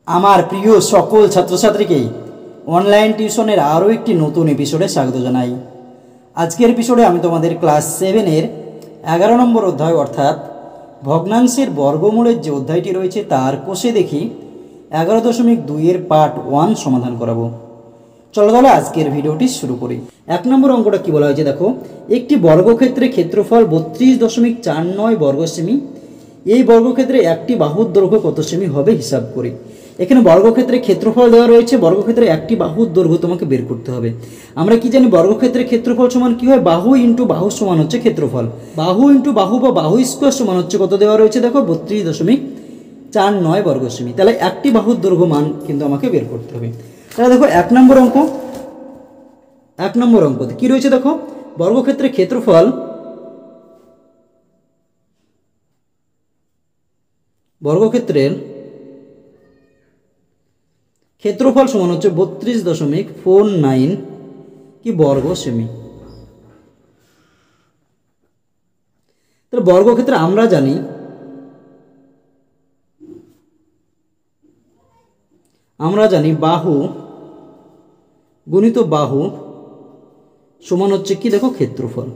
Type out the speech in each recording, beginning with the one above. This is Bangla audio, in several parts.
আমার প্রিয় সকল ছাত্রছাত্রীকে অনলাইন টিউশনের আরও একটি নতুন এপিসোডে স্বাগত জানাই। আজকের এপিসোডে আমি তোমাদের ক্লাস 7-এর 11 নম্বর অধ্যায় অর্থাৎ ভগ্নাংশের বর্গমূলের যে অধ্যায়টি রয়েছে তার কোষে দেখি 11.2-এর পার্ট 1 সমাধান করাবো। চলো তাহলে আজকের ভিডিওটি শুরু করি। 1 নম্বর অঙ্কটা কি বলা হয়েছে দেখো, একটি বর্গক্ষেত্রে ক্ষেত্রফল 32.49 বর্গ সেমি। এই বর্গক্ষেত্রে একটি বাহুর দৈর্ঘ্য কত সেমি হবে হিসাব করি। এখানে বর্গক্ষেত্রে ক্ষেত্রফল দেওয়া রয়েছে, বর্গক্ষেত্রে একটি বাহুর দৈর্ঘ্য তোমাকে বের করতে হবে। আমরা কি জানি বর্গক্ষেত্রে ক্ষেত্রফল সমান কি হয়, বাহু ইন্টু বাহু সমান হচ্ছে ক্ষেত্রফল। বাহু ইন্টু বাহু বা বাহু স্কোয়ার সমান হচ্ছে কত দেওয়া রয়েছে দেখো 32.49 বর্গ সেমি। তাহলে একটি বাহুর দৈর্ঘ্য মান কিন্তু আমাকে বের করতে হবে। তাহলে দেখো 1 নম্বর অঙ্কতে কি রয়েছে দেখো, বর্গক্ষেত্রে ক্ষেত্রফল সমান হচ্ছে 32.49 কি বর্গ সেমি। তাহলে বর্গক্ষেত্রে আমরা জানি বাহু গুণিত বাহু সমান হচ্ছে কি দেখো ক্ষেত্রফল।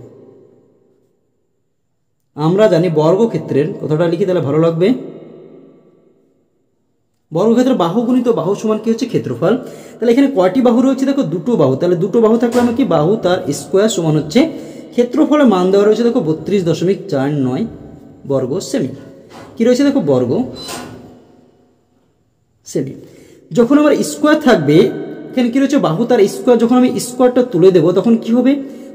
আমরা জানি বর্গক্ষেত্রের কথাটা লিখি তাহলে ভালো লাগবে, বর্গক্ষেত্রে বাহু গুণিত বাহু সমান কি হচ্ছে ক্ষেত্রফল। তাহলে এখানে কয়টি বাহু রয়েছে দেখো, দুটো বাহু। তাহলে দুটো বাহু থাকলে আমি কি বাহু তার স্কোয়ার সমান হচ্ছে ক্ষেত্রফলের মান দেওয়া রয়েছে দেখো 32.49 বর্গ সেমি। কি রয়েছে দেখো বর্গ সেমি। যখন আমার স্কোয়ার থাকবে এখানে কি রয়েছে বাহু তার স্কোয়ার, যখন আমি স্কোয়ারটা তুলে দেবো তখন কি হবে,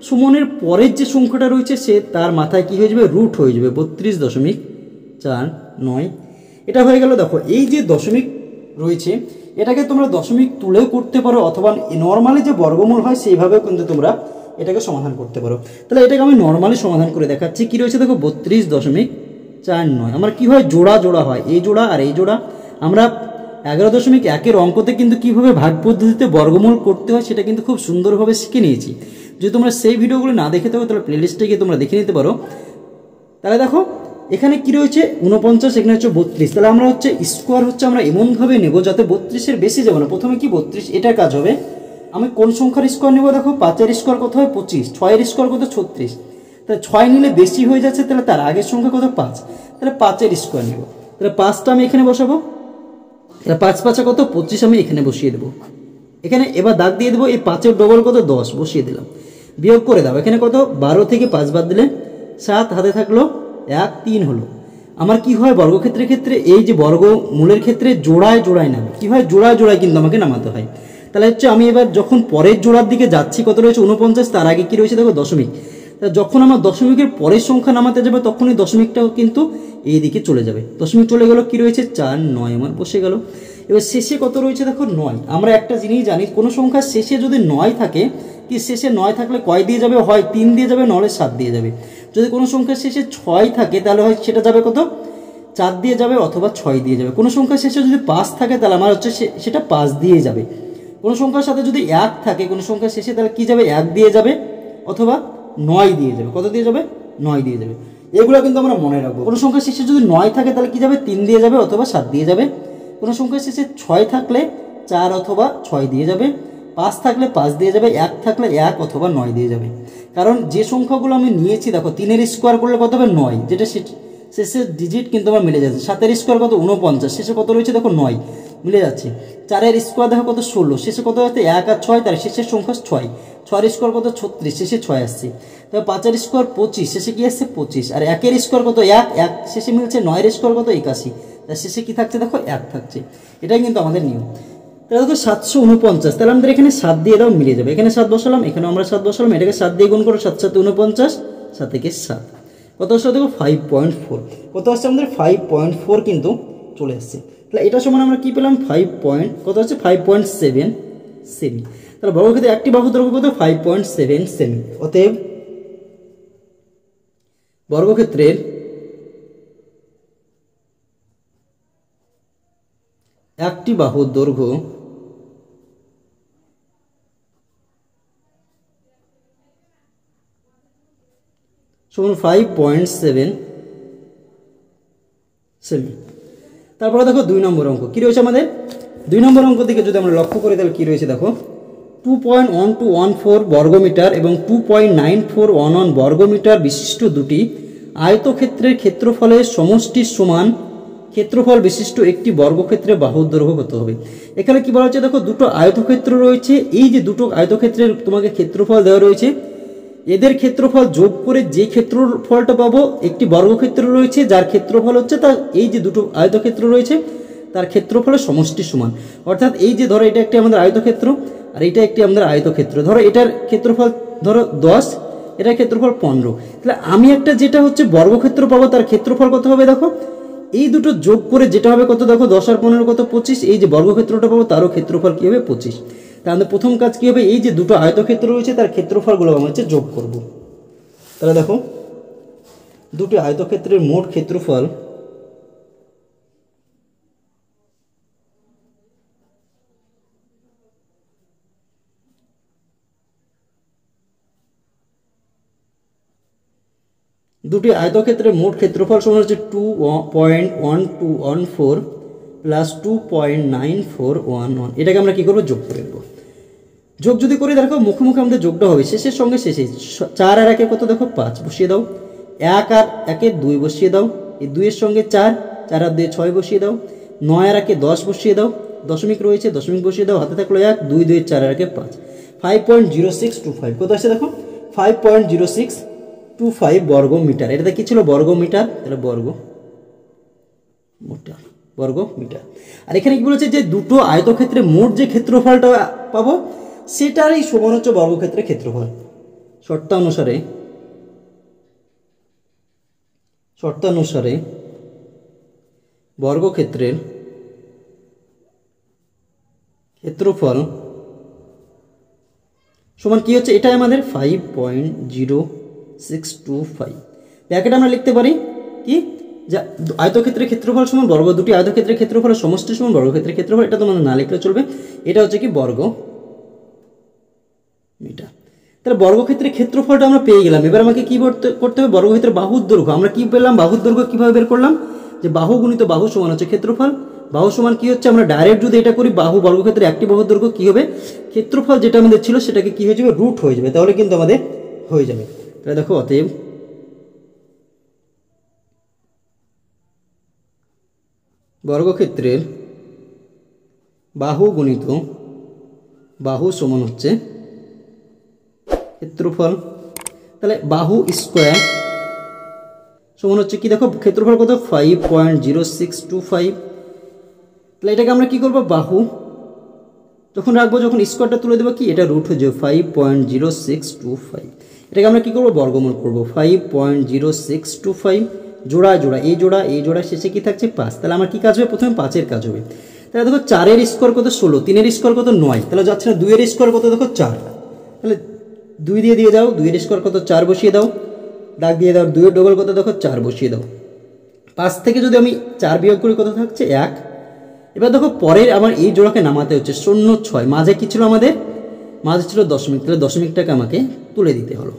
সমানের পরের যে সংখ্যাটা রয়েছে সে তার মাথায় কি হয়ে যাবে রুট হয়ে যাবে 32.49। এটা হয়ে গেল। দেখো এই যে দশমিক রয়েছে এটাকে তোমরা দশমিক তুলেও করতে পারো, অথবা নর্মালি যে বর্গমূল হয় সেইভাবেও কিন্তু তোমরা এটাকে সমাধান করতে পারো। তাহলে এটাকে আমি নর্মালি সমাধান করে দেখাচ্ছি। কি রয়েছে দেখো 32.49। আমার কি হয় জোড়া জোড়া হয়, এই জোড়া আর এই জোড়া। আমরা 11.1-এর অঙ্কতে কিন্তু কিভাবে ভাগ পদ্ধতিতে বর্গমূল করতে হয় সেটা কিন্তু খুব সুন্দরভাবে শিখে নিয়েছি। যদি তোমরা সেই ভিডিওগুলো না দেখে থাকো তাহলে প্লেলিস্টে গিয়ে তোমরা দেখে নিতে পারো। তাহলে দেখো এখানে কি রয়েছে 49, এখানে হচ্ছে 32। তাহলে আমরা হচ্ছে স্কোয়ার হচ্ছে আমরা এমনভাবে নেব যাতে 32-এর বেশি যাবে না। প্রথমে কি 32 এটার কাজ হবে, আমি কোন সংখ্যার স্কোয়ার নেব দেখো, 5-এর স্কোয়ার কত হয় 25, 6-এর স্কোয়ার কত 36। তাহলে 6 নিলে বেশি হয়ে যাচ্ছে, তাহলে তার আগের সংখ্যা কত 5, তাহলে 5-এর স্কোয়ার নেব। তাহলে 5টা আমি এখানে বসাবো, তাহলে 5 5 কত 25 আমি এখানে বসিয়ে দেবো। এখানে এবার দাগ দিয়ে দেবো, এই 5-এর ডবল কত 10 বসিয়ে দিলাম। বিয়োগ করে দাও, এখানে কত 12 থেকে 5 বাদ দিলে 7, হাতে থাকলো 1, 3 হলো। আমার কি হয় বর্গক্ষেত্রের ক্ষেত্রে এই যে বর্গমূলের ক্ষেত্রে জোড়ায় জোড়ায় নামে, কি হয় জোড়ায় জোড়ায় কিন্তু আমাকে নামাতে হয়। তাহলে হচ্ছে আমি এবার যখন পরের জোড়ার দিকে যাচ্ছি কত রয়েছে 49, তার আগে কি রয়েছে দেখো দশমিক। যখন আমার দশমিকের পরের সংখ্যা নামাতে যাবে তখনই দশমিকটাও কিন্তু এই দিকে চলে যাবে। দশমিক চলে গেল, কি রয়েছে 4, 9 আমার বসে গেল। এবার শেষে কত রয়েছে দেখো 9। আমরা একটা জিনিস জানি, কোনো সংখ্যার শেষে যদি 9 থাকে, কি শেষে 9 থাকলে কয় দিয়ে যাবে, হয় 3 দিয়ে যাবে নাহলে 7 দিয়ে যাবে। যদি কোনো সংখ্যার শেষে 6 থাকে তাহলে হয় সেটা যাবে কত 4 দিয়ে যাবে অথবা 6 দিয়ে যাবে। কোনো সংখ্যার শেষে যদি 5 থাকে তাহলে আমার হচ্ছে সেটা 5 দিয়ে যাবে। কোনো সংখ্যার সাথে যদি 1 থাকে কোনো সংখ্যার শেষে তাহলে কি যাবে 1 দিয়ে যাবে অথবা 9 দিয়ে যাবে। কত দিয়ে যাবে 9 দিয়ে যাবে। এগুলো কিন্তু আমরা মনে রাখবো। কোনো সংখ্যার শেষে যদি 9 থাকে তাহলে কি যাবে 3 দিয়ে যাবে অথবা 7 দিয়ে যাবে। কোনো সংখ্যার শেষে 6 থাকলে 4 অথবা 6 দিয়ে যাবে। 5 থাকলে 5 দিয়ে যাবে, 1 থাকলে 1 অথবা 9 দিয়ে যাবে। কারণ যে সংখ্যাগুলো আমি নিয়েছি দেখো 3-এর স্কোয়ার করলে কত হবে 9, যেটা শেষের ডিজিট কিন্তু আমার মিলে যাচ্ছে। 7-এর স্কোয়ার কত 49, শেষে কত রয়েছে দেখো 9 মিলে যাচ্ছে। 4-এর স্কোয়ার দেখো কত 16, শেষে কত হচ্ছে 1 আর 6, তার শেষের সংখ্যা 6। 6-এর স্কোয়ার কত 36, শেষে 6 আসছে। তবে 5-এর স্কোয়ার 25, শেষে কি আসছে 25। আর 1-এর স্কোয়ার কত 1, 1 শেষে মিলছে। 9-এর স্কোয়ার কত 81, তার শেষে কি থাকছে দেখো 1 থাকছে। এটাই কিন্তু আমাদের নিয়ম। তাহলে দেখো 749, তাহলে আমাদের এখানে 7 দিয়ে দাও মিলে যাবে। এখানে 7 বসালাম, এখানে আমরা 7 বসালাম, এটাকে 7 দিয়ে গুণ করো, 7 7 49, 7 থেকে 7 কত আসছে দেখো 5.4। কত আসছে আমাদের 5.4 কিন্তু চলে আসছে। তাহলে এটা সমান আমরা কি পেলাম কত হচ্ছে 5.7 সেমি। তাহলে বর্গক্ষেত্রে একটি বাহু দৈর্ঘ্য কত 5.7 সেমি। অতএব বর্গক্ষেত্রের একটি বাহুর দৈর্ঘ্য সমান 5.7 সেমি। তারপরে দেখো 2 নম্বর অঙ্ক কি রয়েছে আমাদের, 2 নম্বর অঙ্ক দিকে যদি আমরা লক্ষ্য করি তাহলে কি রয়েছে দেখো, 2.1214 বর্গমিটার এবং 2.9411 বর্গমিটার বিশিষ্ট দুটি আয়তক্ষেত্রের ক্ষেত্রফলের সমষ্টির সমান ক্ষেত্রফল বিশিষ্ট একটি বর্গক্ষেত্রে বাহুর দৈর্ঘ্য কত হবে। এখানে কি বলা হচ্ছে দেখো, দুটো আয়তক্ষেত্র রয়েছে, এই যে দুটো আয়তক্ষেত্রের তোমাকে ক্ষেত্রফল দেওয়া রয়েছে, এদের ক্ষেত্রফল যোগ করে যে ক্ষেত্রফলটা পাবো, একটি বর্গক্ষেত্র রয়েছে যার ক্ষেত্রফল হচ্ছে তার এই যে দুটো আয়তক্ষেত্র রয়েছে তার ক্ষেত্রফলের সমষ্টির সমান। অর্থাৎ এই যে ধরো এটা একটি আমাদের আয়তক্ষেত্র আর এটা একটি আমাদের আয়তক্ষেত্র, ধরো এটার ক্ষেত্রফল ধরো 10, এটার ক্ষেত্রফল 15, তাহলে আমি একটা যেটা হচ্ছে বর্গক্ষেত্র পাবো তার ক্ষেত্রফল কত হবে দেখো, এই দুটো যোগ করে যেটা হবে কত দেখো, 10 আর 15 কত 25, এই যে বর্গক্ষেত্রটা পাবো তারও ক্ষেত্রফল কি হবে 25। তাহলে প্রথম কাজ কি হবে, এই যে দুটো আয়তক্ষেত্র রয়েছে তার ক্ষেত্রফলগুলো আমরা হচ্ছে যোগ করব। তাহলে দেখো দুটি আয়তক্ষেত্রের মোট ক্ষেত্রফল দুটি আয়তক্ষেত্রের মোট ক্ষেত্রফল সমান হচ্ছে 2.1214 প্লাস 2.9411। এটাকে আমরা কি করবো, যোগ করে দেবো। যোগ যদি করি দেখো মুখে মুখে আমাদের যোগটা হবে, শেষের সঙ্গে শেষে 4 আর 1 কত দেখো 5 বসিয়ে দাও, 1 আর 1 2 বসিয়ে দাও, এই 2 এর সঙ্গে 4, 4 আর 2 6 বসিয়ে দাও, 9 আর 1 10 বসিয়ে দাও, দশমিক রয়েছে দশমিক বসিয়ে দাও, হাতে থাকলো 1, 2 2 4 আর 1 5, 5.0625 কত আসছে দেখো 5.0625 বর্গ মিটার। এটাতে কি ছিল বর্গ মিটার, তাহলে বর্গ মিটার বর্গ মিটার। আর এখানে কি বলেছে যে দুটো আয়তক্ষেত্রে মোট যে ক্ষেত্রফলটা পাবো সেটারই সমান হচ্ছে বর্গক্ষেত্রের ক্ষেত্রফল। শর্তানুসারে বর্গক্ষেত্রের ক্ষেত্রফল সমান কি হচ্ছে, এটাই আমাদের 5.0625। ব্র্যাকেটে আমরা লিখতে পারি কি, যা আয়তক্ষেত্রের ক্ষেত্রফল সমান বর্গ, দুটি আয়তক্ষেত্রের ক্ষেত্রফল সমষ্টি সমান বর্গক্ষেত্রের ক্ষেত্রফল। এটা তোমাদের না লিখলে চলবে, এটা হচ্ছে কি বর্গ মিটার। তাহলে বর্গক্ষেত্রের ক্ষেত্রফলটা আমরা পেয়ে গেলাম। এবার আমাকে কি করতে হবে, বর্গক্ষেত্রের বাহুর দৈর্ঘ্য। আমরা কি পেলাম, বাহুর দৈর্ঘ্য কিভাবে বের করলাম, যে বাহু গুণিত বাহু সমান হচ্ছে ক্ষেত্রফল। বাহু সমান কি হচ্ছে, আমরা ডাইরেক্ট যদি এটা করি বাহু বর্গক্ষেত্রে একটি বাহুর দৈর্ঘ্য কি হবে, ক্ষেত্রফল যেটা আমাদের ছিল সেটাকে কি হয়ে যাবে, রুট হয়ে যাবে, তাহলে কিন্তু আমাদের হয়ে যাবে। তাহলে দেখো অতএব বর্গক্ষেত্রের বাহু গুণিত বাহু সমান হচ্ছে ক্ষেত্রফল। তাহলে বাহু স্কোয়ার সমান হচ্ছে কি দেখো, ক্ষেত্রফল কত 5.0625। তাহলে এটাকে আমরা কি করবো, বাহু যখন রাখবো যখন স্কোয়ারটা তুলে দেবো কি, এটা রুট হয়ে যাবে 5.0625। এটাকে আমরা কি করবো, বর্গমূল করবো 5.0625। জোড়া জোড়া এই জোড়া এই জোড়া শেষে কি থাকছে 5। তাহলে আমার কি কাজ হবে, প্রথমে 5-এর কাজ হবে। তাহলে দেখো 4-এর স্কোয়ার কত 16, 3-এর স্কোয়ার কত 9, তাহলে যাচ্ছে না। 2-এর স্কোয়ার কত দেখো 4, তাহলে 2 দিয়ে দাও, 2-এর স্কোয়ার কত 4 বসিয়ে দাও, দাগ দিয়ে দাও, 2-এর ডবল কত দেখো 4 বসিয়ে দাও। 5 থেকে যদি আমি 4 বিয়োগ করি কত থাকছে 1। এবার দেখো পরের আমার এই জোড়াকে নামাতে হচ্ছে 0 6, মাঝে কি ছিল আমাদের, মাঝে ছিল দশমিক, তাহলে দশমিকটাকে আমাকে তুলে দিতে হলো।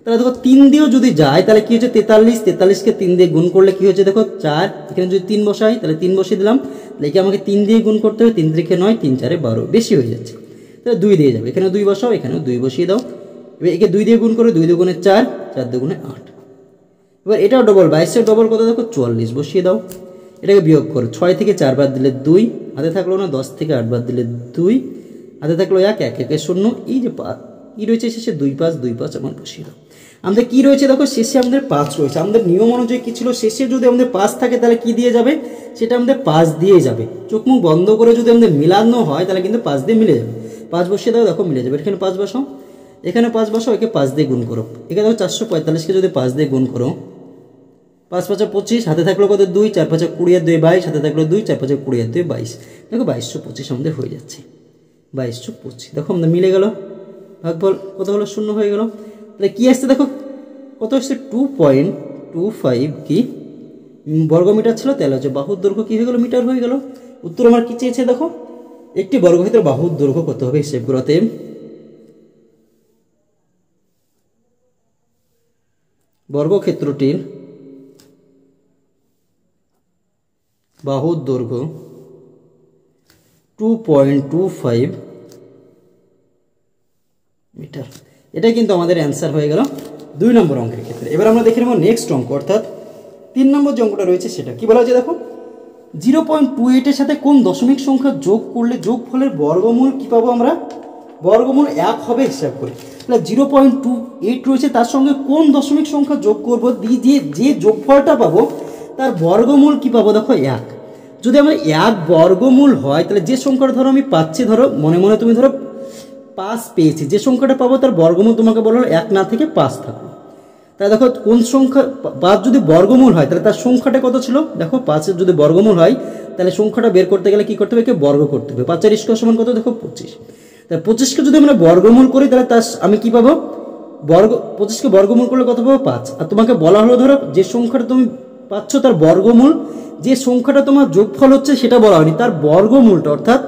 তাহলে দেখো 3 দিয়েও যদি যায় তাহলে কি হচ্ছে 43, 43কে 3 দিয়ে গুণ করলে কি হচ্ছে দেখো 4, এখানে যদি 3 বসাই তাহলে 3 বসিয়ে দিলাম, তাহলে একে আমাকে 3 দিয়ে গুণ করতে হবে, 3 3 9, 3 4 12, বেশি হয়ে যাচ্ছে, তাহলে 2 দিয়ে যাবে, এখানে 2 বসাও, এখানেও 2 বসিয়ে দাও। এবার একে 2 দিয়ে গুণ করে, 2 2 4, 4 2 8। এবার এটাও ডবল, 22-এর ডবল কত দেখো 44 বসিয়ে দাও। এটাকে বিয়োগ করো, 6 থেকে 4 বাদ দিলে 2, হাতে থাকলো না, 10 থেকে 8 বাদ দিলে 2, হাতে থাকলো 1, 1 1 0, এই যে কি রয়েছে শেষে 2 5 2 5 আমার বসিয়ে দাও। আমাদের কি রয়েছে দেখো, শেষে আমাদের 5 রয়েছে। আমাদের নিয়ম অনুযায়ী কি ছিল, শেষে যদি আমাদের 5 থাকে তাহলে কি দিয়ে যাবে, সেটা আমাদের 5 দিয়ে যাবে। চোখ মুখ বন্ধ করে যদি আমাদের মিলানো হয় তাহলে কিন্তু 5 দিয়ে মিলে যাবে। 5 বসিয়ে দাও, দেখো মিলে যাবে। এখানে 5 বসাও, এখানে 5 বসাও, একে 5 দিয়ে গুণ করো। এখানে দেখো 445কে যদি 5 দিয়ে গুণ করো, 5 5 25, হাতে থাকলো কত 2, 4 5 20 আর 2 22, হাতে থাকলো 2, 4 5 20 আর 2 22, দেখো 2225 আমাদের হয়ে যাচ্ছে। 2225 দেখো আমাদের মিলে গেল, ভাগফল কত হলো 0 হয়ে গেল। তাহলে কি আসছে দেখো, কত আসছে 2.25 কি বর্গমিটার ছিল, তাহলে হচ্ছে বাহুর দৈর্ঘ্য কি হয়ে গেল, মিটার হয়ে গেল। উত্তর আমার কি চেয়েছে দেখো, একটি বর্গক্ষেত্রের বাহুর দৈর্ঘ্য কত হবে হিসেব করতে। বর্গক্ষেত্রটির বাহুর দৈর্ঘ্য 2.25 মিটার। এটাই কিন্তু আমাদের অ্যান্সার হয়ে গেল 2 নম্বর অঙ্কের ক্ষেত্রে। এবার আমরা দেখে নেব নেক্সট অঙ্ক, অর্থাৎ 3 নম্বর যে অঙ্কটা রয়েছে সেটা কি বলা হয়েছে দেখো, 0.28 এর সাথে কোন দশমিক সংখ্যা যোগ করলে যোগফলের বর্গমূল কি পাবো আমরা, বর্গমূল 1 হবে হিসাব করে। তাহলে 0.28 রয়েছে, তার সঙ্গে কোন দশমিক সংখ্যা যোগ করবো দিয়ে যে যোগফলটা পাবো তার বর্গমূল কি পাবো দেখো 1। যদি আমার 1 বর্গমূল হয় তাহলে যে সংখ্যাটা ধরো আমি পাচ্ছি, ধরো মনে মনে তুমি ধরো 5 পেয়েছি, যে সংখ্যাটা পাবো তার বর্গমূল তোমাকে বলা হলো 1 না থেকে 5 থাকলো। তাহলে দেখো কোন সংখ্যা 5 যদি বর্গমূল হয় তাহলে তার সংখ্যাটা কত ছিল, দেখো 5 যদি বর্গমূল হয় তাহলে সংখ্যাটা বের করতে গেলে কি করতে হবে, একে বর্গ করতে হবে। 5 এর স্কয়ার সমান কত দেখো 25। তাহলে 25কে যদি আমরা বর্গমূল করি তাহলে তার আমি কি পাবো, 25কে বর্গমূল করলে কত পাবো 5। আর তোমাকে বলা হলো ধরো যে সংখ্যাটা তুমি পাচ্ছ তার বর্গমূল, যে সংখ্যাটা তোমার যোগফল হচ্ছে সেটা বলা হয়নি, তার বর্গমূলটা অর্থাৎ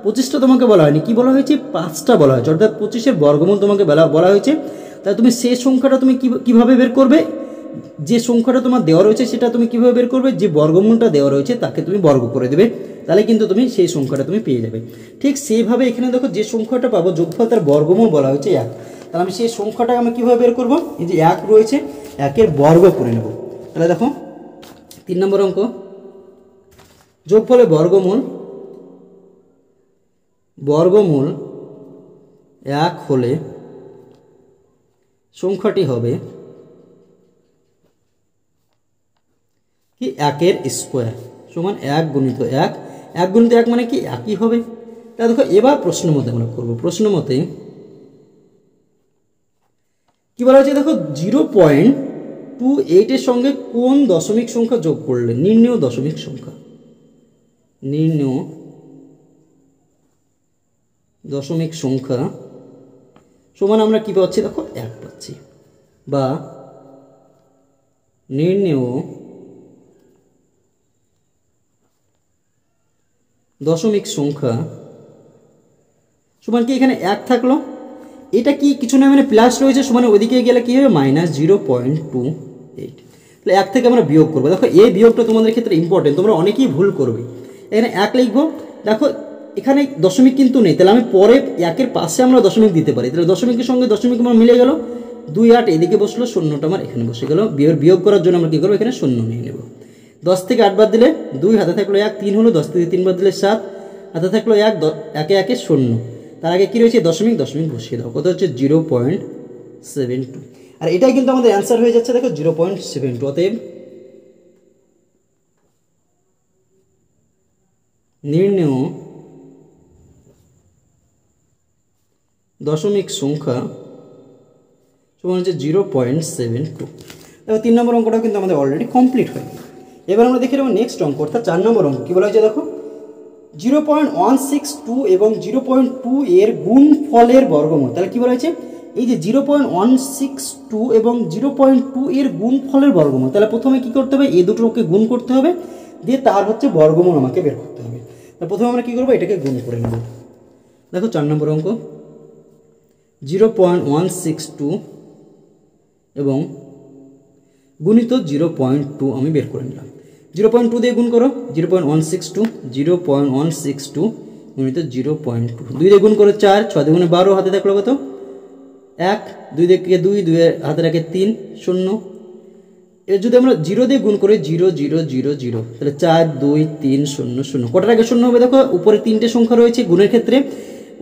25টা তোমাকে বলা হয়নি, কি বলা হয়েছে 5টা বলা হয়েছে, অর্থাৎ 25-এর বর্গমূল তোমাকে বলা হয়েছে। তাহলে তুমি সেই সংখ্যাটা তুমি কিভাবে বের করবে, যে সংখ্যাটা তোমার দেওয়া রয়েছে সেটা তুমি কিভাবে বের করবে, যে বর্গমূলটা দেওয়া রয়েছে তাকে তুমি বর্গ করে দেবে, তাহলে কিন্তু তুমি সেই সংখ্যাটা তুমি পেয়ে যাবে। ঠিক সেইভাবে এখানে দেখো যে সংখ্যাটা পাবো যোগফল তার বর্গমূল বলা হয়েছে 1, তাহলে আমি সেই সংখ্যাটা আমি কিভাবে বের করব, এই যে 1 রয়েছে 1-এর বর্গ করে নেব। তাহলে দেখো 3 নম্বর অঙ্ক, যোগফলের বর্গমূল 1 হলে সংখ্যাটি হবে কি 1-এর স্কোয়ার সমান 1 গুণিত 1, 1 গুণিত 1 মানে কি 1ই হবে। তাহলে দেখো এবার প্রশ্ন মতে আমরা করবো, প্রশ্ন মতে কি বলা হয়েছে দেখো, 0.28 এর সঙ্গে কোন দশমিক সংখ্যা যোগ করলে নির্ণেয় দশমিক সংখ্যা, নির্ণেয় দশমিক সংখ্যা সমান আমরা কি পাচ্ছি দেখো 1 পাচ্ছি, বা নির্ণেয় দশমিক সংখ্যা সমান কি এখানে 1 থাকলো, এটা কি কিছু না মানে প্লাস রয়েছে সমান ওইদিকে গেলে কি হবে -0.28। তাহলে 1 থেকে আমরা বিয়োগ করবো। দেখো এই বিয়োগটা তোমাদের ক্ষেত্রে ইম্পর্টেন্ট, তোমরা অনেকেই ভুল করবে। এখানে 1 লিখবো, দেখো এখানে দশমিক কিন্তু নেই, তাহলে আমি পরে 1-এর পাশে আমরা দশমিক দিতে পারি, তাহলে দশমিকের সঙ্গে দশমিক আমার মিলে গেল, 2 8 এদিকে বসলো, শূন্যটা আমার এখানে বসে গেল। বিয়োগ করার জন্য আমরা কি করবো, এখানে শূন্য নিয়ে নেব। 10 থেকে 8 বাদ দিলে 2, হাতে থাকলো 1, 3 হলো, 10 থেকে 3 বাদ দিলে 7, হাতে থাকলো 1, 1 1 শূন্য, তার আগে কি রয়েছে দশমিক বসিয়ে দাও, কত হচ্ছে 0.72। আর এটাই কিন্তু আমাদের অ্যান্সার হয়ে যাচ্ছে দেখো 0.72। অতএব নির্ণেয় দশমিক সংখ্যা সমান হচ্ছে 0.72। দেখো 3 নম্বর অঙ্কটা কিন্তু আমাদের অলরেডি কমপ্লিট হয়ে গেল। এবার আমরা দেখে নেব নেক্সট অঙ্ক, অর্থাৎ 4 নম্বর অঙ্ক কি বলা হয়েছে দেখো, 0.162 এবং 0.2 এর গুণফলের বর্গমূল। তাহলে কি বলা হয়েছে, এই যে 0.162 এবং 0.2 এর গুণফলের বর্গমূল, তাহলে প্রথমে কি করতে হবে, এই দুটোকে গুণ করতে হবে, দিয়ে তার হচ্ছে বর্গমূল আমাকে বের করতে হবে। তাহলে প্রথমে আমরা কি করবো, এটাকে গুণ করে নেব। দেখো 4 নম্বর অঙ্ক, 0.162 এবং গুণিত 0.2 আমি বের করে নিলাম। 0.2 দিয়ে গুণ করো, 0.162 গুণিত 0.2, 2 দিয়ে গুণ করো 4, 6 দিয়ে গুণে 12, হাতে থাকলো কত 1, 2 দিয়ে 2, 2 হাতে রাখে 3, 0। এর যদি আমরা 0 দিয়ে গুণ করি 0 0 0 0, তাহলে 4 2 3 0 0, কটার আগে 0 হবে দেখো, উপরে 3টে সংখ্যা রয়েছে গুণের ক্ষেত্রে,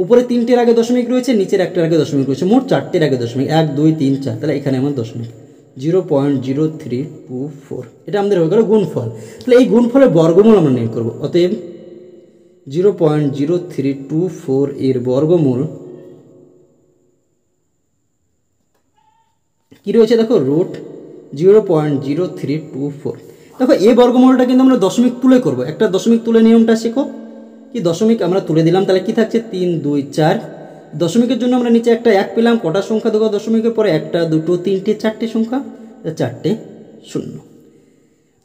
উপরে 3টের আগে দশমিক রয়েছে, নিচের 1টার আগে দশমিক রয়েছে, মোট 4টের আগে দশমিক, 1 2 3 4, তাহলে এখানে আমার দশমিক 0.0324, এটা আমাদের হয়ে গেল গুণফল। তাহলে এই গুণফলের বর্গমূল আমরা নির্ণয় করব। অতএব 0.0324 এর বর্গমূল কি রয়েছে দেখো, √0.0324। দেখো এই বর্গমূলটা কিন্তু আমরা দশমিক তুলে করব। একটা দশমিক তুলে নিয়মটা শেখো, কি দশমিক আমরা তুলে দিলাম, তাহলে কি থাকছে 3 2 4, দশমিকের জন্য আমরা নিচে একটা 1 পেলাম, কটা সংখ্যা দেখো দশমিকের পরে, 1 2 3 4টে সংখ্যা, 4টে 0।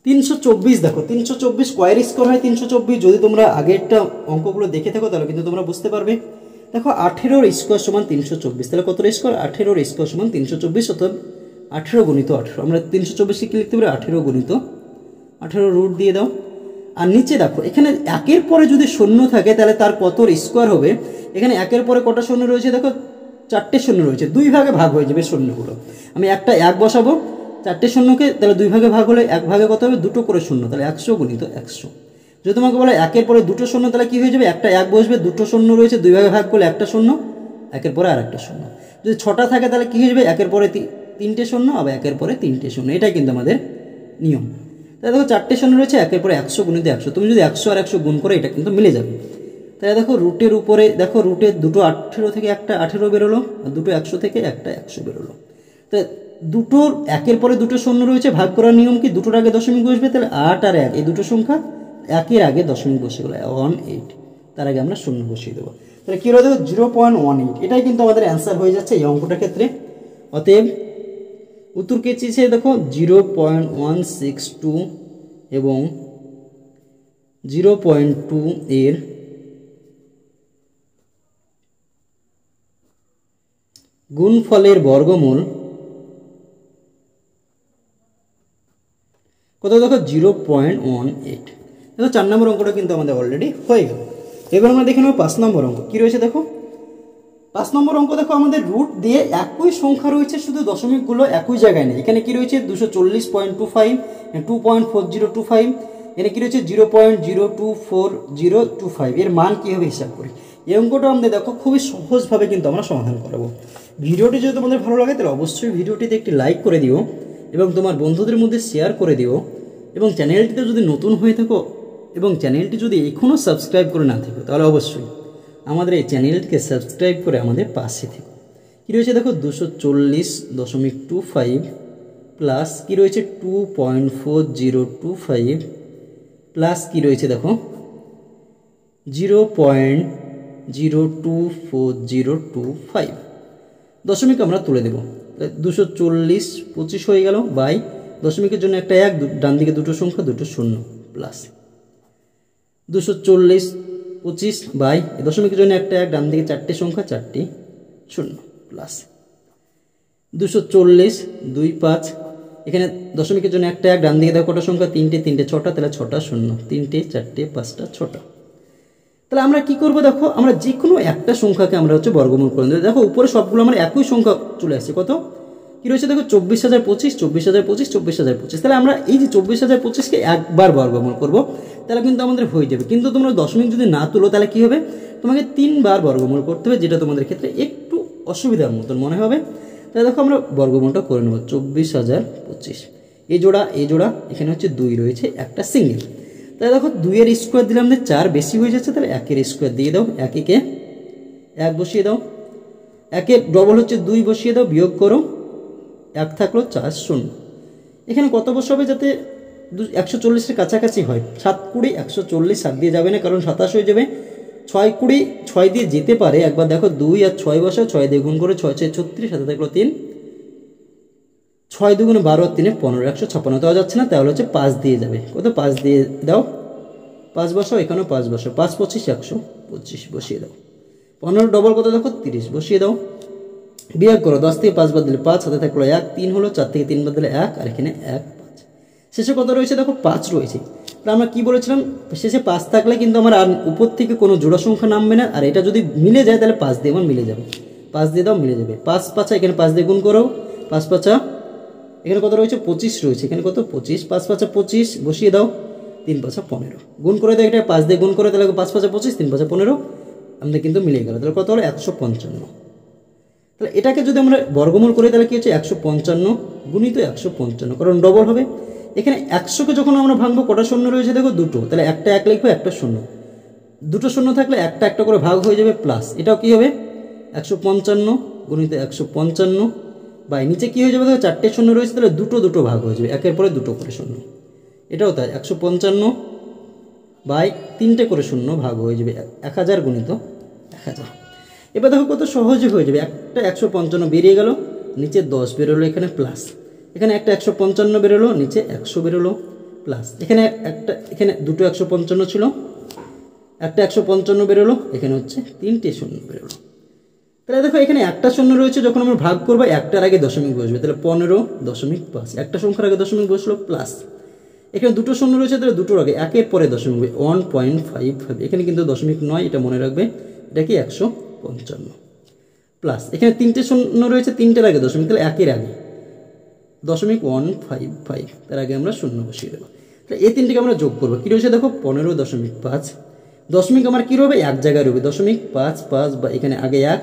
324 দেখো, 324 স্কোয়ার স্কোয়ার হয় 324, যদি তোমরা আগেরটা অঙ্কগুলো দেখে থাকো তাহলে কিন্তু তোমরা বুঝতে পারবে। দেখো 18 স্কোয়ার সমান 324, তাহলে কত স্কোয়ার, 18 স্কোয়ার সমান 324, অর্থাৎ 18 গুণিত 18, আমরা 324 কি লিখতে পারি 18 গুণিত 18, রুট দিয়ে দাও, আর নিচে দেখো এখানে একের পরে যদি শূন্য থাকে তাহলে তার কতর স্কোয়ার হবে। এখানে একের পরে কটা শূন্য রয়েছে দেখো, 4টে শূন্য রয়েছে, 2 ভাগে ভাগ হয়ে যাবে শূন্যগুলো। আমি একটা 1 বসাবো, 4টে শূন্যকে তাহলে 2 ভাগে ভাগ হলে 1 ভাগে কত হবে, 2টো করে শূন্য, তাহলে 100 গুণিত 100। যদি তোমাকে বলে একের পরে 2টো শূন্য তাহলে কি হয়ে যাবে, একটা 1 বসবে, 2টো শূন্য রয়েছে, 2 ভাগে ভাগ করলে একটা শূন্য, একের পরে আর একটা শূন্য। যদি 6টা থাকে তাহলে কি হয়ে যাবে, একের পরে 3টে শূন্য, আবার একের পরে 3টে শূন্য। এটাই কিন্তু আমাদের নিয়ম। তাহলে দেখো 4টে শূন্য রয়েছে, একের পরে 100 গুণিত 100। তুমি যদি 100 আর 100 গুণ করে এটা কিন্তু মিলে যাবে। তাহলে দেখো রুটের উপরে দেখো, রুটের দুটো 18 থেকে একটা 18 বেরোলো, আর দুটো 100 থেকে একটা 100 বেরোলো। তাহলে দুটোর একের পরে 2টো শূন্য রয়েছে, ভাগ করার নিয়ম কি, 2টোর আগে দশমিক বসবে, তাহলে 8 আর 1 এই দুটো সংখ্যা একের আগে দশমিক বসে গেলো 18, তার আগে আমরা শূন্য বসিয়ে দেবো। তাহলে কী হলো দেখো 0.18, এটাই কিন্তু আমাদের অ্যান্সার হয়ে যাচ্ছে এই অঙ্কটার ক্ষেত্রে। অতএব উত্তর কে চেয়েছে দেখো 0.162 এবং 0.2 এর গুণফলের বর্গমূল কত দেখো 0.18। দেখো 4 নম্বর অঙ্কটা কিন্তু আমাদের অলরেডি হয়ে গেল। এবার আমরা দেখে নেব 5 নম্বর অঙ্ক কী রয়েছে। দেখো 5 নম্বর অঙ্ক দেখো, আমাদের রুট দিয়ে একই সংখ্যা রয়েছে, শুধু দশমিকগুলো একই জায়গায় নেই। এখানে কি রয়েছে 240.25, 2.4025, এখানে কি রয়েছে 0.024025। এর মান কীভাবে হিসাব করি, এই অঙ্কটা আমাদের দেখো খুবই সহজভাবে কিন্তু আমরা সমাধান করাবো। ভিডিওটি যদি তোমাদের ভালো লাগে তাহলে অবশ্যই ভিডিওটিতে একটি লাইক করে দিও এবং তোমার বন্ধুদের মধ্যে শেয়ার করে দিও। এবং চ্যানেলটিতে যদি নতুন হয়ে থাকো এবং চ্যানেলটি যদি এখনও সাবস্ক্রাইব করে না থাকো তাহলে অবশ্যই আমাদের এই চ্যানেলটিকে সাবস্ক্রাইব করে আমাদের পাশে থেকো। কী রয়েছে দেখো 240.25 প্লাস কী রয়েছে 2.4025 প্লাস কী রয়েছে দেখো 0.024025। দশমিক আমরা তুলে দেবো, 240 25 হয়ে গেল, বাই দশমিকের জন্য একটা 1, ডান দিকে দুটো সংখ্যা, দুটো শূন্য, প্লাস 240 25 বাই দশমিকের জন্য একটা 1, ডান দিকে 4টে সংখ্যা, 4টে শূন্য, প্লাস 240 25, এখানে দশমিকের জন্য একটা 1, ডান দিকে দেখো কটা সংখ্যা, 3টে, 3টে 6টা, তাহলে 6টা শূন্য, 3টে 4টে 5টা 6টা। তাহলে আমরা কি করব দেখো, আমরা যে কোনো একটা সংখ্যাকে আমরা হচ্ছে বর্গমূল করে দেবো। দেখো উপরে সবগুলো আমার একই সংখ্যা চলে আসছে, কত কি রয়েছে দেখো 24,025, 24,025, 24,025। তাহলে আমরা এই যে 24,025কে একবার বর্গমূল করব, তাহলে কিন্তু আমাদের হয়ে যাবে। কিন্তু তোমরা দশমিক যদি না তুলো তাহলে কি হবে, তোমাকে 3বার বর্গমূল করতে হবে, যেটা তোমাদের ক্ষেত্রে একটু অসুবিধার মতন মনে হবে। তাহলে দেখো আমরা বর্গমূলটা করে নেব 24,025, এই জোড়া এখানে হচ্ছে 2 রয়েছে, একটা সিঙ্গেল। তাহলে দেখো 2 এর স্কোয়ার দিলাম, 4 বেশি হয়ে যাচ্ছে, তাহলে 1 এর স্কোয়ার দিয়ে দাও, 1 কে 1 বসিয়ে দাও, 1 এর ডবল হচ্ছে 2 বসিয়ে দাও, বিয়োগ করো, 1 থাকলো 4 শূন্য। এখানে কত বসাবে যাতে 140-এর কাছাকাছি হয়, 7 20 140, 7 দিয়ে যাবে না কারণ 27 হয়ে যাবে, 6 20 6 দিয়ে যেতে পারে একবার। দেখো 2 আর 6 বসাও, 6 দিয়ে গুণ করে 6 6 36, সাথে থাকলো 3, 6 2 12 আর 3 15, 156 দেওয়া যাচ্ছে না, তাহলে হচ্ছে 5 দিয়ে যাবে, কত 5 দিয়ে দাও, 5 বসাও, এখানেও 5 বসাও, 5 25 125 বসিয়ে দাও, 15 ডবল কত দেখো 30 বসিয়ে দাও, বিয়োগ করো, 10 থেকে 5 বাদ দিলে 5, সাথে থাকলো 1, 3 হলো, 4 থেকে 3 বাদ দিলে 1, আর এখানে 1 5, শেষে কত রয়েছে দেখো 5 রয়েছে। তাহলে আমরা কি বলেছিলাম, শেষে 5 থাকলে কিন্তু আমার আর উপর থেকে কোনো জোড়া সংখ্যা নামবে না, আর এটা যদি মিলে যায় তাহলে 5 দিয়ে আমার মিলে যাবে, 5 দিয়ে দাও, মিলে যাবে, 5 5 এখানে 5 দিয়ে গুণ করো, 5 5 এখানে কত রয়েছে 25 রয়েছে, এখানে কত 25, 5 5 25 বসিয়ে দাও, 3 5 15 গুণ করে দাও, এটা 5 দিয়ে গুণ করে তাহলে 5 5 25, 3 5 15, আমাদের কিন্তু মিলে গেল। তাহলে কত হলো 155। তাহলে এটাকে যদি আমরা বর্গমূল করি তাহলে কি হচ্ছে 155 গুণিত 155, কারণ ডবল হবে। এখানে 100কে যখন আমরা ভাঙবো কটা শূন্য রয়েছে দেখো 2টো, তাহলে একটা 1 লিখবো, একটা শূন্য, 2টো শূন্য থাকলে একটা একটা করে ভাগ হয়ে যাবে, প্লাস এটাও কি হবে 155 গুণিত 155 বাই নিচে কি হয়ে যাবে দেখো 4টে শূন্য রয়েছে, তাহলে দুটো ভাগ হয়ে যাবে, একের পরে 2টো করে শূন্য, এটাও তাই 155 বাই 3টে করে শূন্য ভাগ হয়ে যাবে, 1000 গুণিত 1000। এবার দেখো কত সহজে হয়ে যাবে, একটা 155 বেরিয়ে গেল, নিচে 10 বেরোলো, এখানে প্লাস, এখানে একটা 155 বেরোলো, নিচে 100 বেরোলো, প্লাস এখানে দুটো 155 ছিল, একটা 155 বেরোলো, এখানে হচ্ছে 3টে শূন্য বেরোলো। তাহলে দেখো এখানে একটা শূন্য রয়েছে, যখন আমরা ভাগ করবো একটার আগে দশমিক বসবে, তাহলে 15.5, একটা সংখ্যার আগে দশমিক বসলো, প্লাস এখানে দুটো শূন্য রয়েছে, তাহলে দুটোর আগে একের পরে দশমিক 1.55, এখানে কিন্তু দশমিক নয়, এটা মনে রাখবে, এটা কি 155 প্লাস এখানে তিনটে শূন্য রয়েছে, তিনটের আগে দশমিক, তাহলে একের আগে দশমিক 155, তার আগে আমরা শূন্য বসিয়ে দেবো। তাহলে এই তিনটিকে আমরা যোগ করবো, কী রয়েছে দেখো 15.5, দশমিক আমার কী রবে এক জায়গায় রবে 0.55 বা এখানে আগে 1,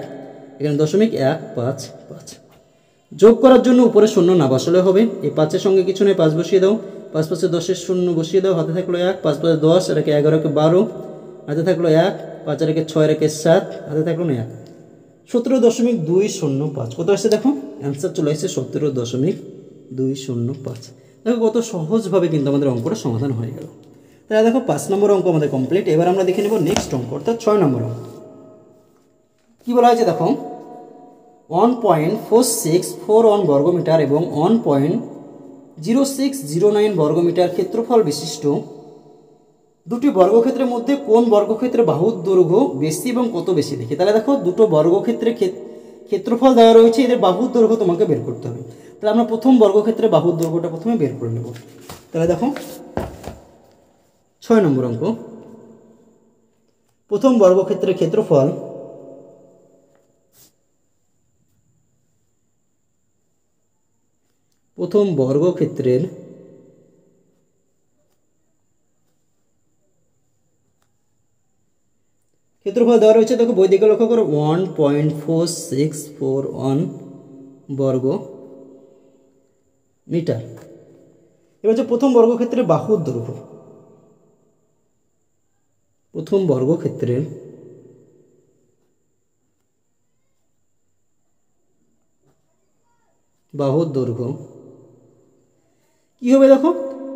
এখানে 0.155। যোগ করার জন্য উপরে শূন্য না বসালে হবে, এই 5-এর সঙ্গে কিছু নেই, 5 বসিয়ে দাও, 5 5 10-এর শূন্য বসিয়ে দাও, হাতে থাকলো 1, 5 5 10, আর একে 11 কে 12, হাতে থাকলো 1, 5 আর একে 6 রেখে 7, হাতে থাকলো না 1, 17.205। কত আসছে দেখো, অ্যান্সার চলে আসছে 17.205। দেখো কত সহজভাবে কিন্তু আমাদের অঙ্কটা সমাধান হয়ে গেল। তাহলে দেখো 5 নম্বর অঙ্ক আমাদের কমপ্লিট। এবার আমরা দেখে নেব নেক্সট অঙ্ক, অর্থাৎ 6 নম্বর অঙ্ক। কী বলা হয়েছে দেখো, 1.4641 বর্গমিটার এবং 1.0609 বর্গমিটার ক্ষেত্রফল বিশিষ্ট দুটি বর্গক্ষেত্রের মধ্যে কোন বর্গক্ষেত্রে বাহুর দৈর্ঘ্য বেশি এবং কত বেশি দেখি। তাহলে দেখো দুটো বর্গক্ষেত্রে ক্ষেত্রফল দেওয়া রয়েছে, এদের বাহুর দৈর্ঘ্য তোমাকে বের করতে হবে। তাহলে আমরা প্রথম বর্গক্ষেত্রে বাহুর দৈর্ঘ্যটা প্রথমে বের করে নেব। তাহলে দেখো 6 নম্বর অঙ্ক, প্রথম বর্গক্ষেত্রের ক্ষেত্রফল প্রথম বর্গক্ষেত্রের ক্ষেত্রফল দেওয়া রয়েছে, দেখো বই দিকে লক্ষ্য করো 1.4641 বর্গ মিটার। এবার হচ্ছে প্রথম বর্গক্ষেত্রের বাহুর দৈর্ঘ্য, প্রথম বর্গক্ষেত্রের বাহুর দৈর্ঘ্য কি হবে দেখো,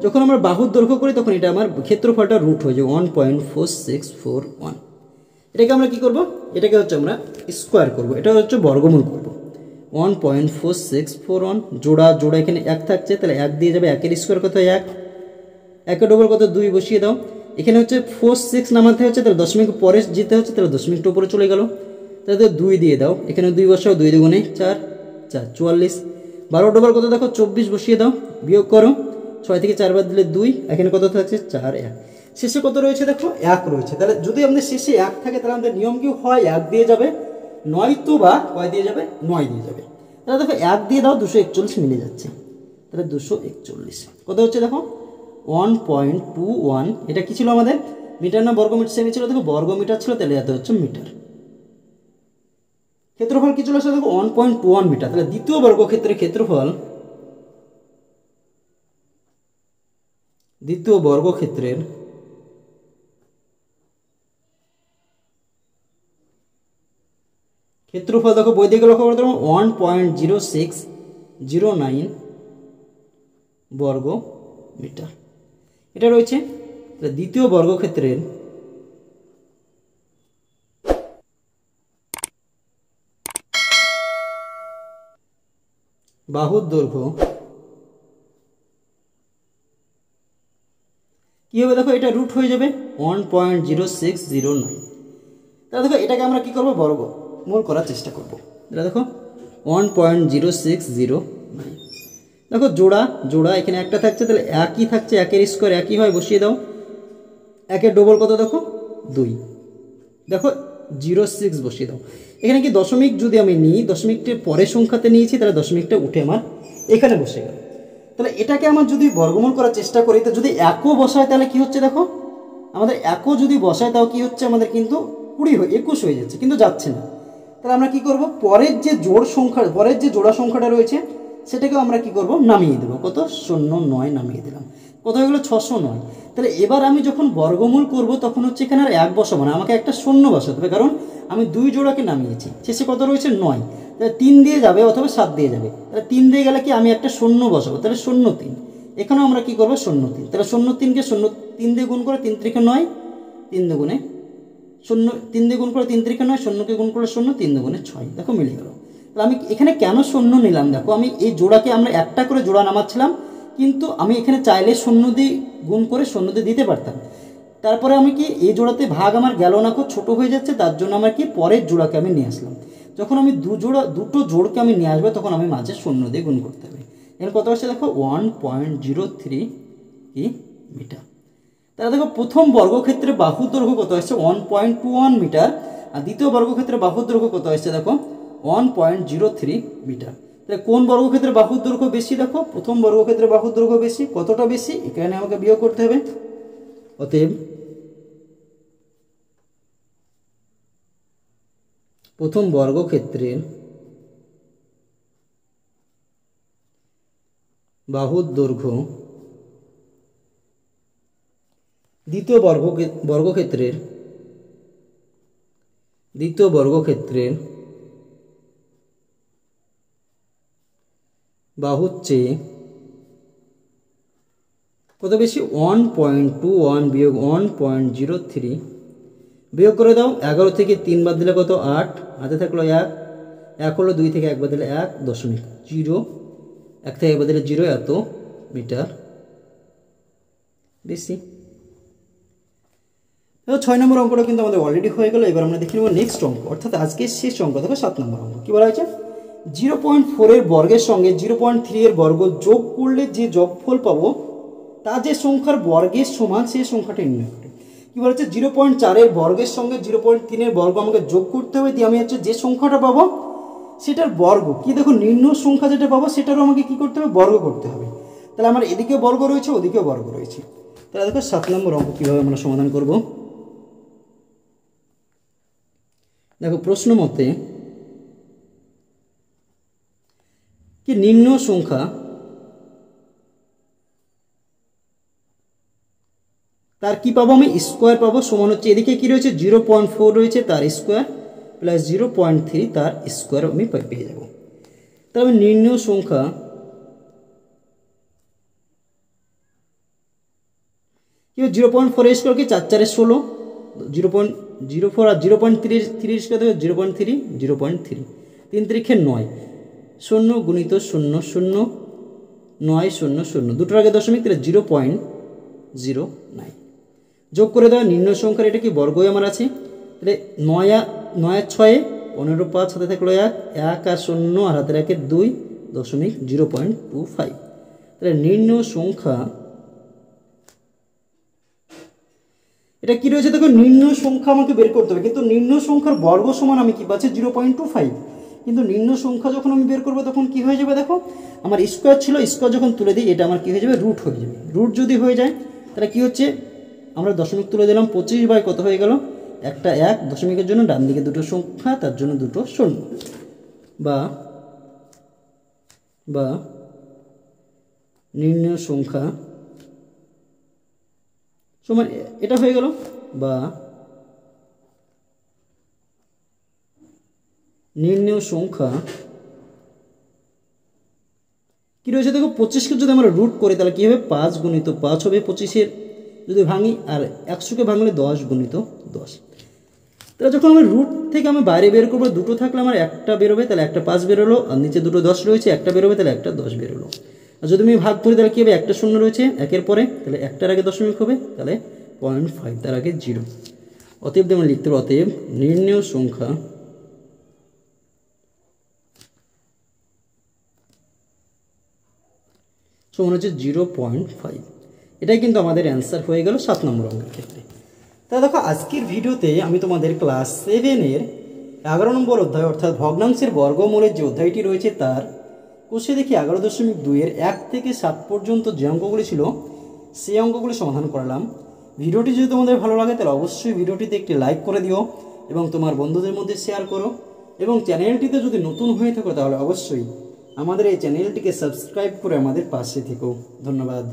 যখন আমরা বাহুর দৈর্ঘ্য করি তখন এটা আমার ক্ষেত্রফলটা রুট হয়ে যায় 1.4641। এটাকে আমরা কি করব, এটাকে হচ্ছে আমরা স্কোয়ার করব, এটা হচ্ছে বর্গমূল করব। 1.4641 জোড়া জোড়া এখানে 1 থাকছে, তাহলে 1 দিয়ে যাবে, 1-এর স্কোয়ার কত 1, 1-এর ডবল কত 2 বসিয়ে দাও। এখানে হচ্ছে 46 নামাতে হচ্ছে, তাহলে দশমিক পরে যেতে হচ্ছে, তাহলে দশমিকটা উপরে চলে গেল, তাহলে 2 দিয়ে দাও, এখানে 2 বসাও, 2 দুগুণে 4, 4 44, 12 ডবল কত দেখো 24 বসিয়ে দাও, বিয়োগ করো, 6 থেকে 4 বাদ দিলে 2, এখানে কত থাকছে 4 1, শেষে কত রয়েছে দেখো 1 রয়েছে। তাহলে যদি আমাদের শেষে 1 থাকে তাহলে আমাদের নিয়ম কি হয় 1 দিয়ে যাবে, নয়তো বা কয় দিয়ে যাবে 9 দিয়ে যাবে। তাহলে দেখো 1 দিয়ে দাও 241 মিলে যাচ্ছে, তাহলে 241 কত হচ্ছে দেখো 1.21। এটা কি ছিল আমাদের মিটার না বর্গমিটার, সেমি ছিল দেখো বর্গমিটার ছিল, তাহলে এত হচ্ছে মিটার। ক্ষেত্রফল কি চলে আসে দেখো 1.21 মিটার। তাহলে দ্বিতীয় বর্গক্ষেত্রের ক্ষেত্রফল, দ্বিতীয় বর্গক্ষেত্রের ক্ষেত্রফল দেখো বই দিকে লক্ষ্য করতে পারবো 1.0609 বর্গ মিটার এটা রয়েছে। দ্বিতীয় বর্গক্ষেত্রের বাহুর দৈর্ঘ্য কি হবে দেখো, এটা রুট হয়ে যাবে 1.0609। তাহলে দেখো এটাকে আমরা কি করবো বর্গমূল করার চেষ্টা করব। এটা দেখো 1.0609, দেখো জোড়া জোড়া এখানে একটা থাকছে, তাহলে একই থাকছে, 1-এর স্কোয়ার একই হয়, বসিয়ে দাও, 1-এর ডবল কত দেখো 2, দেখো 06 বসিয়ে দাও। এখানে কি দশমিক যদি আমি নিই, দশমিকটির পরের সংখ্যাতে নিয়েছি, তাহলে দশমিকটা উঠে আমার এখানে বসে গেল। তাহলে এটাকে আমার যদি বর্গমূল করার চেষ্টা করি, তো যদি একও বসায় তাহলে কি হচ্ছে দেখো, আমাদের একও যদি বসায় তাও কি হচ্ছে আমাদের কিন্তু 21 হয়ে যাচ্ছে, কিন্তু যাচ্ছে না। তাহলে আমরা কি করব, পরের যে জোড় সংখ্যা, পরের যে জোড়া সংখ্যাটা রয়েছে সেটাকেও আমরা কি করব নামিয়ে দেবো, কত 09 নামিয়ে দিলাম, কত হয়ে গেলো 609। তাহলে এবার আমি যখন বর্গমূল করব তখন হচ্ছে এখানে আর 1 বসাবো না, আমাকে একটা শূন্য বসাতে হবে, কারণ আমি 2 জোড়াকে নামিয়েছি, শেষে কত রয়েছে 9, তাহলে 3 দিয়ে যাবে অথবা 7 দিয়ে যাবে, তাহলে 3 দিয়ে গেলে কি আমি একটা শূন্য বসাবো, তাহলে 03, এখানেও আমরা কি করবো 03, তাহলে 03কে 3 দিয়ে গুণ করে 3 3 9, 3 দুগুণে 0, 3 দিয়ে গুণ করে 3 3 9, 0কে গুণ করে 0, 3 দুগুণে 6, দেখো মিলে গেল। তাহলে আমি এখানে কেন 0 নিলাম দেখো, আমি এই জোড়াকে আমরা একটা করে জোড়া নামাচ্ছিলাম, কিন্তু আমি এখানে চাইলে 0 দিয়ে গুণ করে 0 দিয়ে দিতে পারতাম, তারপরে আমি কি এই জোড়াতে ভাগ আমার গেল না, খুব ছোটো হয়ে যাচ্ছে, তার জন্য আমার কি পরের জোড়াকে আমি নিয়ে আসলাম। যখন আমি দুটো জোড়কে আমি নিয়ে আসবো তখন আমি মাঝে 0 দিয়ে গুণ করতে হবে। এর কত আসছে দেখো 1.03 কি মিটার। তাহলে দেখো প্রথম বর্গক্ষেত্রে বাহুর দৈর্ঘ্য কত আসছে 1.21 মিটার, আর দ্বিতীয় বর্গক্ষেত্রে বাহুর দৈর্ঘ্য কত আসছে দেখো 1.03 মিটার। তাহলে কোন বর্গক্ষেত্রে বাহুর দৈর্ঘ্য বেশি? দেখো প্রথম বর্গক্ষেত্রে বাহুর দৈর্ঘ্য বেশি। কতটা বেশি? এখানে আমাকে বিয়োগ করতে হবে। অতএব প্রথম বর্গক্ষেত্রের বাহুর দৈর্ঘ্য দ্বিতীয় বর্গক্ষেত্রের বাহুর চেয়ে কত বেশি? 1.21 বিয়োগ 1.03 বিয়োগ করে দাও। 11 থেকে 3 বাদ দিলে কত? 8, হাতে থাকলো 1, 1 হলো 2 থেকে 1 বাদ দিলে 1.0, 1 থেকে 1 বাদ দিলে 0, এত মিটার বেশি। 6 নম্বর অঙ্কটা কিন্তু আমাদের অলরেডি হয়ে গেল। এবার আমরা দেখে নেব নেক্সট অঙ্ক, অর্থাৎ আজকের শেষ অঙ্ক। দেখো 7 নম্বর অঙ্ক কি বলা হয়েছে? 0.4 এর বর্গের সঙ্গে 0.3 এর বর্গ যোগ করলে যে যোগফল পাবো তা যে সংখ্যার বর্গের সমান সেই সংখ্যাটা নির্ণয় করে। কি বলা হচ্ছে? 0.4 এর বর্গের সঙ্গে 0.3 এর বর্গ আমাকে যোগ করতে হবে, দিয়ে আমি হচ্ছে যে সংখ্যাটা পাবো সেটার বর্গ কি, দেখো নির্ণয় সংখ্যা যেটা পাবো সেটারও আমাকে কি করতে হবে? বর্গ করতে হবে। তাহলে আমার এদিকে বর্গ রয়েছে, ওদিকেও বর্গ রয়েছে। তাহলে দেখো 7 নম্বর অঙ্ক কীভাবে আমরা সমাধান করব। দেখো প্রশ্ন মতে কি নির্ণয় সংখ্যা তার কি পাবো? আমি স্কোয়ার পাবো, সমান হচ্ছে এদিকে কি রয়েছে 0.4 রয়েছে তার স্কোয়ার প্লাস 0.3 তার স্কোয়ার আমি পেয়ে যাব। তাহলে আমি নির্ণয় সংখ্যা কি 0.4 এর স্কোয়ার কি 4 4 16, 0.04 আর 0.3 স্কোয়ার দেবে 0.3, 0.3 3 3 9, 0 গুণিত 0 0 9 0 0, দুটোর আগে দশমিক, তাহলে 0.09 যোগ করে দেওয়া নির্ণয় সংখ্যার এটা কি বর্গই আমার আছে। তাহলে 9 আর 6 15 5, হাতে থাকলো 1 আর 0 আর হাতে রাখে 2.0.25। তাহলে নির্ণয় সংখ্যা এটা কি রয়েছে? দেখো নির্ণয় সংখ্যা আমাকে বের করতে হবে, কিন্তু নির্ণয় সংখ্যার বর্গ সমান আমি কি পাচ্ছি 0.25, কিন্তু নির্ণয় সংখ্যা যখন আমি বের করবো তখন কি হয়ে যাবে? দেখো আমার স্কোয়ার ছিল, স্কোয়ার যখন তুলে দিই এটা আমার কি হয়ে যাবে? রুট হয়ে যাবে। রুট যদি হয়ে যায় তাহলে কি হচ্ছে? আমরা দশমিক তুলে দিলাম, 25 বাই কত হয়ে গেল? একটা 1, দশমিকের জন্য ডান দিকে দুটো সংখ্যা, তার জন্য দুটো শূন্য, বা নির্ণয় সংখ্যা সমান এটা হয়ে গেল, বা নির্ণয় সংখ্যা কি রয়েছে? দেখো 25কে যদি আমরা রুট করি তাহলে কি হবে? 5 গুণিত 5 হবে 25-এর যদি ভাঙি, আর 100কে ভাঙলে 10 গুণিত 10। তাহলে যখন আমি রুট থেকে আমি বাইরে বের করবো, দুটো থাকলে আমার একটা বেরোবে, তাহলে একটা 5 বেরোলো, আর নিচে দুটো 10 রয়েছে, একটা বেরোবে, তাহলে একটা 10 বেরোলো। আর যদি আমি ভাগ করি তাহলে কি হবে? একটা শূন্য রয়েছে একের পরে, তাহলে একটার আগে দশমিক হবে, তাহলে 0.5, তার আগে 0। অতএব আমরা লিখতে পারবো অতএব নির্ণয় সংখ্যা সমান হচ্ছে 0.5। এটাই কিন্তু আমাদের অ্যান্সার হয়ে গেল 7 নম্বর অঙ্কের ক্ষেত্রে। তা দেখো আজকের ভিডিওতে আমি তোমাদের ক্লাস 7-এর 11 নম্বর অধ্যায়, অর্থাৎ ভগ্নাংশের বর্গমূলের যে অধ্যায়টি রয়েছে তার কোষে দেখি 11.2-এর 1 থেকে 7 পর্যন্ত যে অঙ্কগুলি ছিল সেই অঙ্কগুলি সমাধান করলাম। ভিডিওটি যদি তোমাদের ভালো লাগে তাহলে অবশ্যই ভিডিওটিতে একটি লাইক করে দিও এবং তোমার বন্ধুদের মধ্যে শেয়ার করো, এবং চ্যানেলটিতে যদি নতুন হয়ে থাকো তাহলে অবশ্যই আমাদের এই চ্যানেলটিকে সাবস্ক্রাইব করে আমাদের পাশে থেকো। ধন্যবাদ।